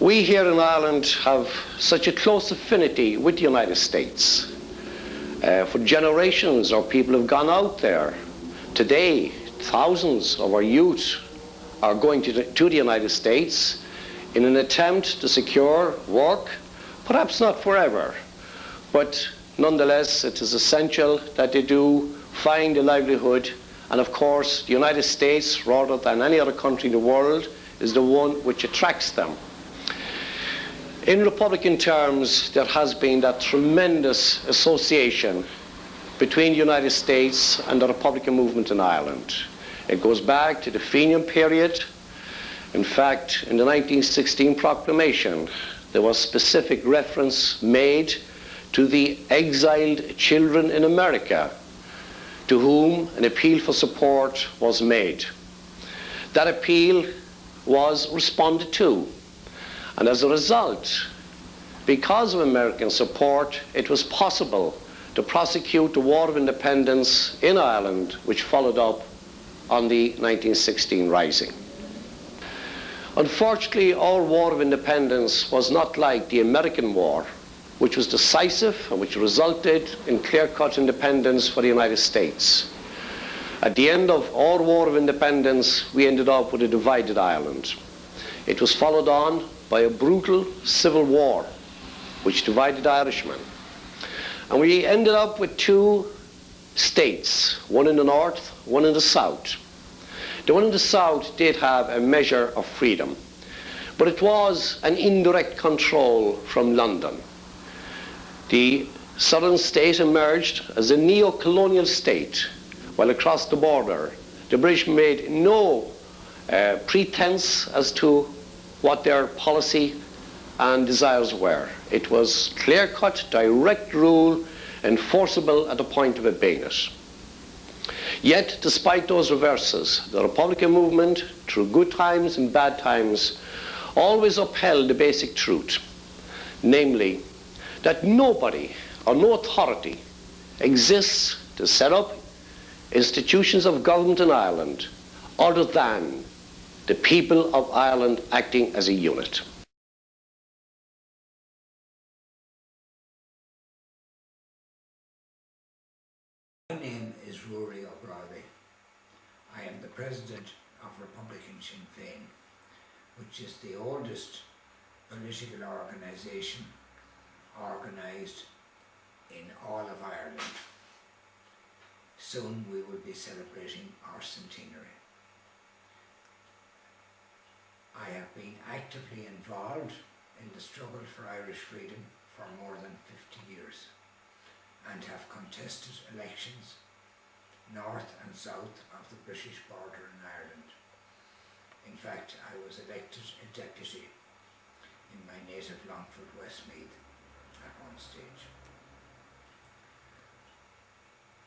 We here in Ireland have such a close affinity with the United States. For generations, our people have gone out there. Today, thousands of our youth are going to the United States in an attempt to secure work, perhaps not forever, but nonetheless it is essential that they do find a livelihood. And of course, the United States, rather than any other country in the world, is the one which attracts them. In Republican terms, there has been that tremendous association between the United States and the Republican movement in Ireland. It goes back to the Fenian period. In fact, in the 1916 proclamation, there was specific reference made to the exiled children in America, to whom an appeal for support was made. That appeal was responded to. And as a result, because of American support, it was possible to prosecute the War of Independence in Ireland, which followed up on the 1916 Rising. Unfortunately, our War of Independence was not like the American War, which was decisive and which resulted in clear-cut independence for the United States. At the end of our War of Independence, we ended up with a divided Ireland. It was followed on by a brutal civil war, which divided Irishmen. And we ended up with two states, one in the north, one in the south. The one in the south did have a measure of freedom, but it was an indirect control from London. The southern state emerged as a neo-colonial state, while across the border, the British made no pretense as to what their policy and desires were. It was clear-cut, direct rule, enforceable at the point of a bayonet. Yet, despite those reverses, the Republican movement, through good times and bad times, always upheld the basic truth, namely, that nobody or no authority exists to set up institutions of government in Ireland other than the people of Ireland acting as a unit. My name is Ruairi of Bradigh. I am the president of Republican Sinn Féin, which is the oldest political organisation organised in all of Ireland. Soon we will be celebrating our centenary. I have been actively involved in the struggle for Irish freedom for more than 50 years and have contested elections north and south of the British border in Ireland. In fact, I was elected a deputy in my native Longford, Westmeath at one stage.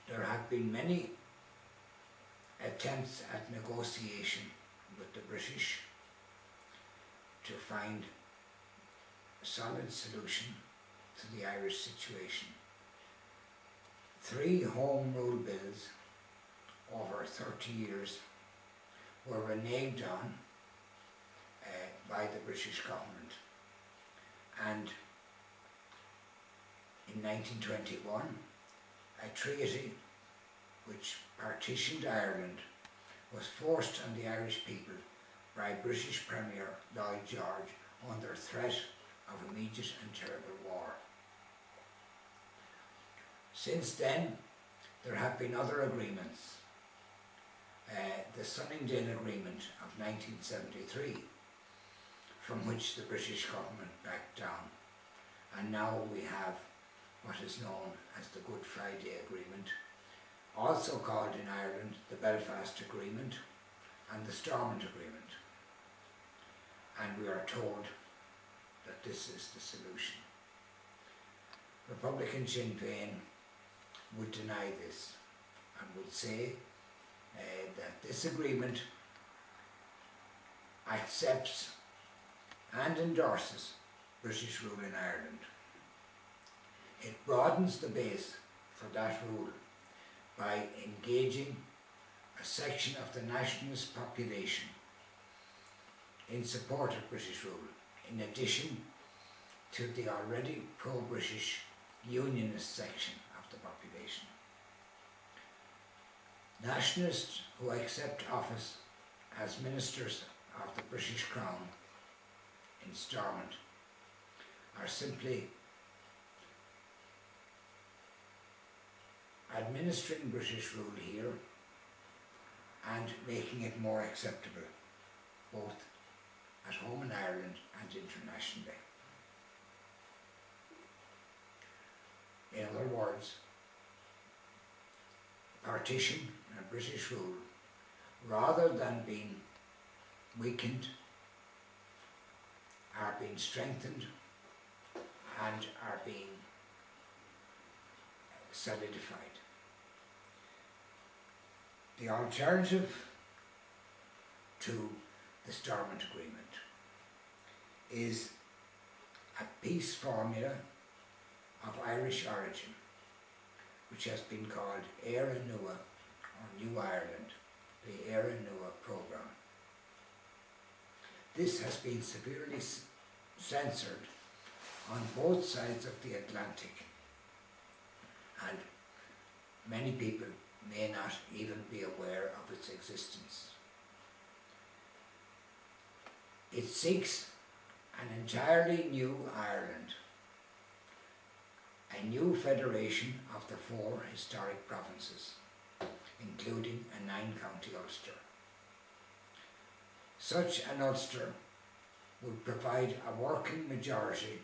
There have been many attempts at negotiation with the British to find a solid solution to the Irish situation. 3 Home Rule bills over 30 years were reneged on by the British government, and in 1921 a treaty which partitioned Ireland was forced on the Irish people by British Premier Lloyd George under threat of immediate and terrible war. Since then, there have been other agreements. The Sunningdale Agreement of 1973, from which the British government backed down, and now we have what is known as the Good Friday Agreement, also called in Ireland the Belfast Agreement and the Stormont Agreement. And we are told that this is the solution. Republican Sinn Féin would deny this and would say that this agreement accepts and endorses British rule in Ireland. It broadens the base for that rule by engaging a section of the nationalist population in support of British rule, in addition to the already pro-British Unionist section of the population. Nationalists who accept office as ministers of the British Crown in Stormont are simply administering British rule here and making it more acceptable both at home in Ireland and internationally. In other words, partition and British rule, rather than being weakened, are being strengthened and are being solidified. The alternative to the Stormont Agreement is a peace formula of Irish origin, which has been called Eire Nua, or New Ireland, the Eire Nua programme. This has been severely censored on both sides of the Atlantic, and many people may not even be aware of its existence. It seeks an entirely new Ireland, a new federation of the 4 historic provinces, including a 9-county Ulster. Such an Ulster would provide a working majority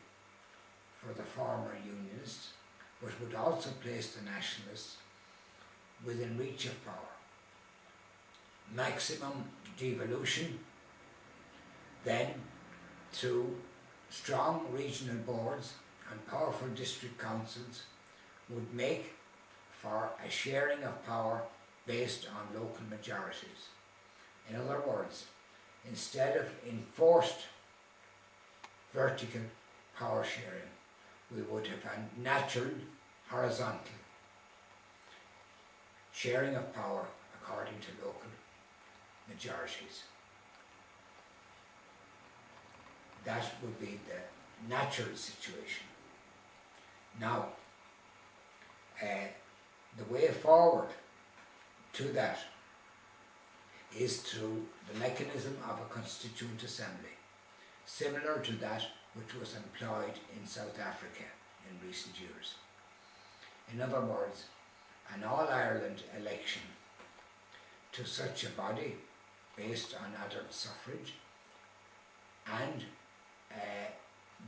for the former Unionists, but would also place the Nationalists within reach of power. Maximum devolution, then, through strong regional boards and powerful district councils, would make for a sharing of power based on local majorities. In other words, instead of enforced vertical power sharing, we would have a natural horizontal sharing of power according to local majorities. That would be the natural situation. Now, the way forward to that is through the mechanism of a constituent assembly, similar to that which was employed in South Africa in recent years. In other words, an All-Ireland election to such a body based on adult suffrage, and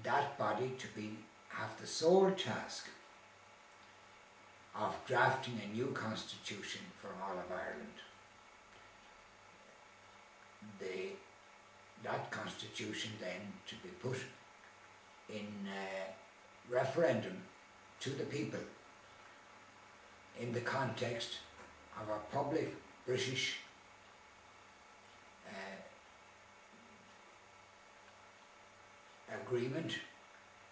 that body to have the sole task of drafting a new constitution for all of Ireland. That constitution then to be put in referendum to the people in the context of a public British agreement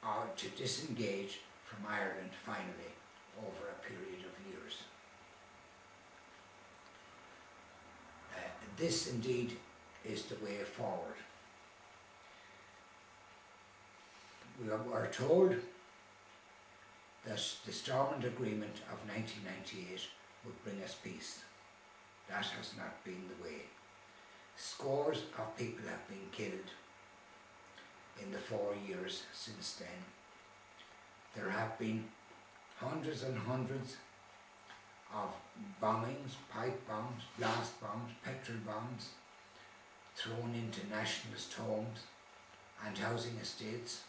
or to disengage from Ireland finally over a period of years. This indeed is the way forward. We are told that the Stormont Agreement of 1998 would bring us peace. That has not been the way. Scores of people have been killed in the 4 years since then. There have been hundreds and hundreds of bombings, pipe bombs, blast bombs, petrol bombs thrown into nationalist homes and housing estates